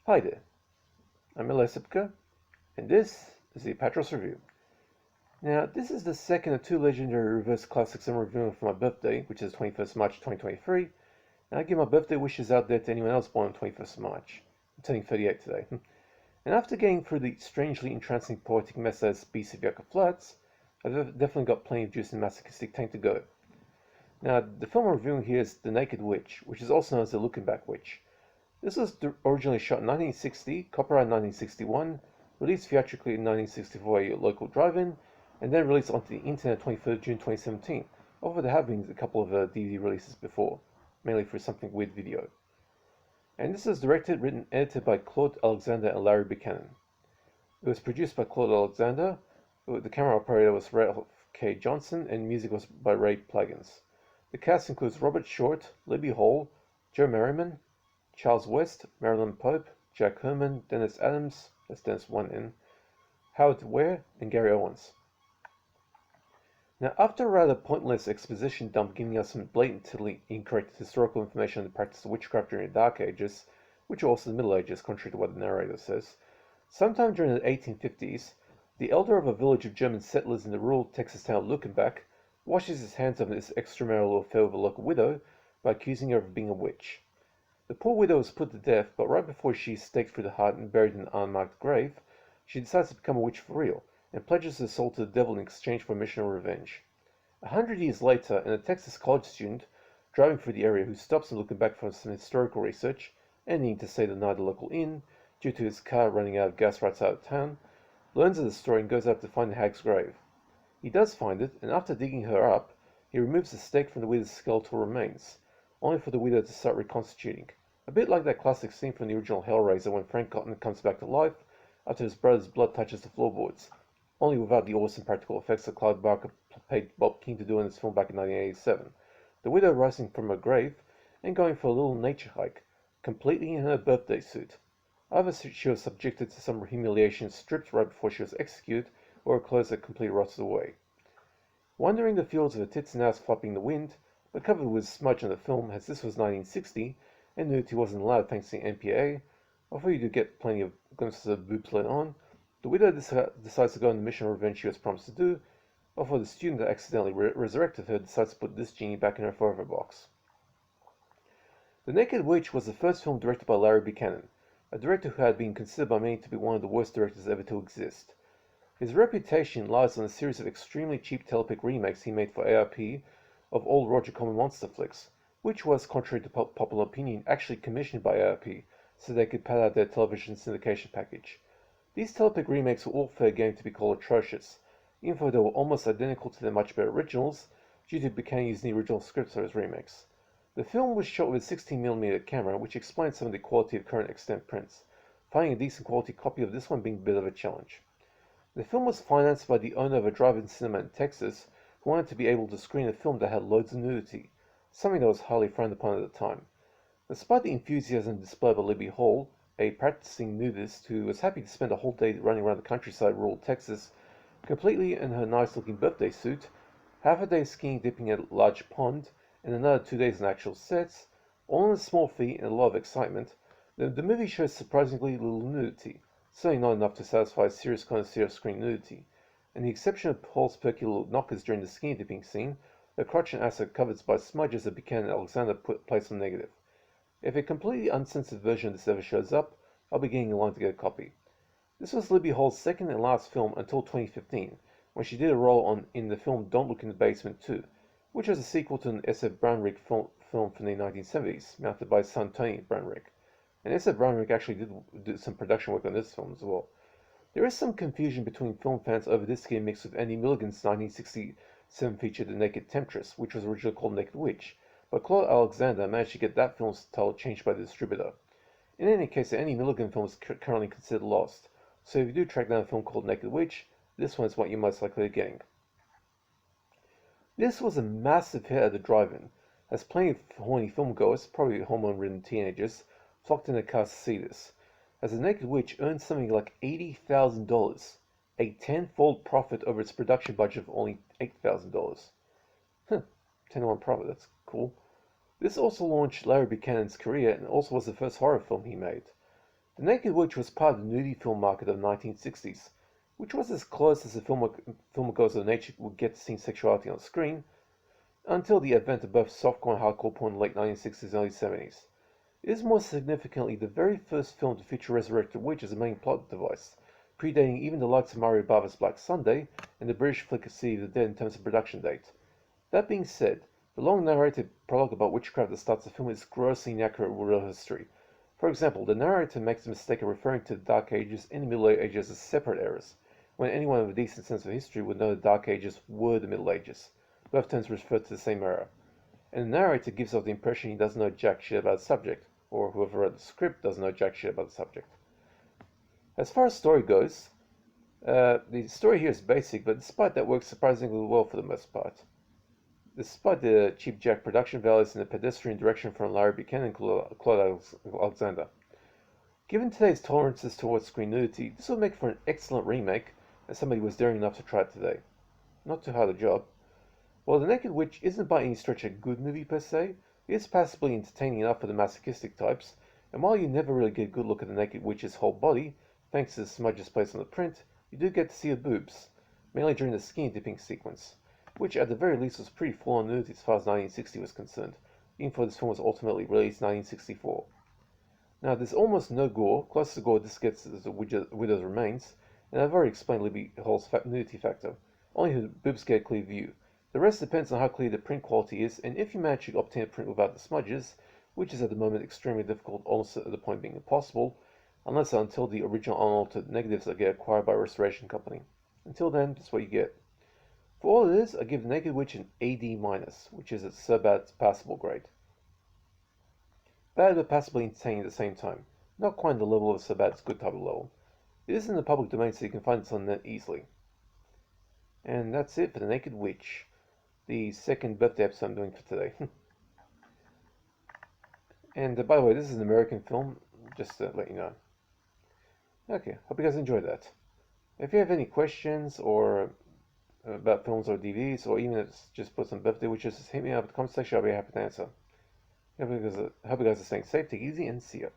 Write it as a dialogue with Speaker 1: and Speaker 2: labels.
Speaker 1: Hi there, I'm Larry, and this is the Apatros review. Now, this is the second of two legendary reverse classics I'm reviewing for my birthday, which is 21st March 2023, and I give my birthday wishes out there to anyone else born on 21st March. I'm turning 38 today. And after getting through the strangely entrancing poetic mess as Beast of Yucca Flats, I've definitely got plenty of juice and masochistic tank to go. Now, the film I'm reviewing here is The Naked Witch, which is also known as The Looking Back Witch. This was originally shot in 1960, copyright 1961, released theatrically in 1964 at a local drive-in, and then released onto the internet 23rd June 2017, although there have been a couple of DVD releases before, mainly for Something Weird Video. And this was directed, written, and edited by Claude Alexander and Larry Buchanan. It was produced by Claude Alexander, the camera operator was Ralph K. Johnson, and music was by Ray Plugins. The cast includes Robert Short, Libby Hall, Joe Merriman, Charles West, Marilyn Pope, Jack Herman, Dennis Adams, that's Dennis 1N, Howard Ware, and Gary Owens. Now, after a rather pointless exposition dump giving us some blatantly incorrect historical information on the practice of witchcraft during the Dark Ages, which were also the Middle Ages, contrary to what the narrator says, sometime during the 1850s, the elder of a village of German settlers in the rural Texas town Luckenbach washes his hands of this extramarital affair with a local widow by accusing her of being a witch. The poor widow was put to death, but right before she is staked through the heart and buried in an unmarked grave, she decides to become a witch for real, and pledges her soul to the devil in exchange for a mission of revenge. 100 years later, and a Texas college student, driving through the area who stops and looking back for some historical research, and needing to stay the night at a local inn, due to his car running out of gas right out of town, learns of the story and goes out to find the hag's grave. He does find it, and after digging her up, he removes the stake from the widow's skeletal remains, only for the widow to start reconstituting. A bit like that classic scene from the original Hellraiser when Frank Cotton comes back to life after his brother's blood touches the floorboards, only without the awesome practical effects that Clive Barker paid Bob King to do in his film back in 1987. The widow rising from her grave and going for a little nature hike, completely in her birthday suit. Either she was subjected to some humiliation, stripped right before she was executed, or her clothes had completely rotted away. Wandering the fields with her tits and ass flopping in the wind, but covered with smudge on the film, as this was 1960, and nudity wasn't allowed thanks to the NPA, although you do get plenty of glimpses of boobs later on, the widow decides to go on the mission of revenge she was promised to do, although the student that accidentally resurrected her decides to put this genie back in her forever box. The Naked Witch was the first film directed by Larry Buchanan, a director who had been considered by many to be one of the worst directors ever to exist. His reputation lies on a series of extremely cheap telepic remakes he made for ARP of old Roger Corman monster flicks, which was, contrary to popular opinion, actually commissioned by ARP so they could pad out their television syndication package. These telepic remakes were all fair game to be called atrocious, even though they were almost identical to their much better originals, due to Buchanan using the original scripts for his remakes. The film was shot with a 16mm camera, which explains some of the quality of current extant prints, finding a decent quality copy of this one being a bit of a challenge. The film was financed by the owner of a drive-in cinema in Texas, who wanted to be able to screen a film that had loads of nudity, something that was highly frowned upon at the time. Despite the enthusiasm displayed by Libby Hall, a practicing nudist who was happy to spend a whole day running around the countryside of rural Texas, completely in her nice-looking birthday suit, half a day skiing dipping at a large pond, and another 2 days on actual sets, all on a small fee and a lot of excitement, the movie shows surprisingly little nudity, certainly not enough to satisfy a serious connoisseur of screen nudity, and the exception of Paul's perky little knockers during the skiing dipping scene, the crotch and ass are covered by smudges that Buchanan and Alexander placed on negative. If a completely uncensored version of this ever shows up, I'll be getting along to get a copy. This was Libby Hall's second and last film until 2015, when she did a role in the film Don't Look in the Basement 2, which was a sequel to an S.F. Brownrigg film from the 1970s, mounted by his son Tony Brownrigg. And S.F. Brownrigg actually did do some production work on this film as well. There is some confusion between film fans over this game mixed with Andy Milligan's 1967 feature The Naked Temptress, which was originally called Naked Witch, but Claude Alexander managed to get that film's title changed by the distributor. In any case, the Andy Milligan film is currently considered lost, so if you do track down a film called Naked Witch, this one is what you're most likely getting. This was a massive hit at the drive-in, as plenty of horny filmgoers, probably hormone-ridden teenagers, flocked in their cars to see this, as The Naked Witch earned something like $80,000, a tenfold profit over its production budget of only $8,000. 10-to-1 profit, that's cool. This also launched Larry Buchanan's career and also was the first horror film he made. The Naked Witch was part of the nudie film market of the 1960s, which was as close as a filmmakers of nature would get to seeing sexuality on screen, until the advent of both softcore and hardcore porn in the late 1960s and early 70s. It is more significantly the very first film to feature a resurrected witch as a main plot device, predating even the likes of Mario Bava's Black Sunday and the British flick City of the Dead in terms of production date. That being said, the long narrated prologue about witchcraft that starts the film is grossly inaccurate with real history. For example, the narrator makes the mistake of referring to the Dark Ages and the Middle Ages as separate eras, when anyone with a decent sense of history would know the Dark Ages were the Middle Ages. Both terms refer to the same era. And the narrator gives off the impression he doesn't know jack shit about the subject, or whoever wrote the script doesn't know jack shit about the subject. As far as story goes, the story here is basic, but despite that works surprisingly well for the most part. Despite the cheap jack production values and the pedestrian direction from Larry Buchanan and Claude Alexander. Given today's tolerances towards screen nudity, this would make for an excellent remake, and somebody was daring enough to try it today. Not too hard a job. While The Naked Witch isn't by any stretch a good movie per se, it is passably entertaining enough for the masochistic types, and while you never really get a good look at the Naked Witch's whole body, thanks to the smudges placed on the print, you do get to see her boobs, mainly during the skin dipping sequence, which at the very least was pretty full-on nudity as far as 1960 was concerned, even though this film was ultimately released in 1964. Now, there's almost no gore. Closest to gore this gets is the widow's remains, and I've already explained Libby Hall's nudity factor. Only her boobs get a clear view. The rest depends on how clear the print quality is, and if you manage to obtain a print without the smudges, which is at the moment extremely difficult, almost at the point being impossible, unless and until the original unaltered negatives get acquired by a restoration company. Until then, that's what you get. For all it is, I give The Naked Witch an AD-, which is at so bad it's passable grade. Bad but passably entertaining at the same time. Not quite the level of so bad it's good type of level. It is in the public domain so you can find it on the net easily. And that's it for The Naked Witch, the second birthday episode I'm doing for today. And by the way, this is an American film, just to let you know. Okay, hope you guys enjoyed that. If you have any questions or about films or DVDs, or even just put some birthday wishes, just hit me up in the comment section. I'll be happy to answer. Hope you guys are staying safe, take it easy, and see ya.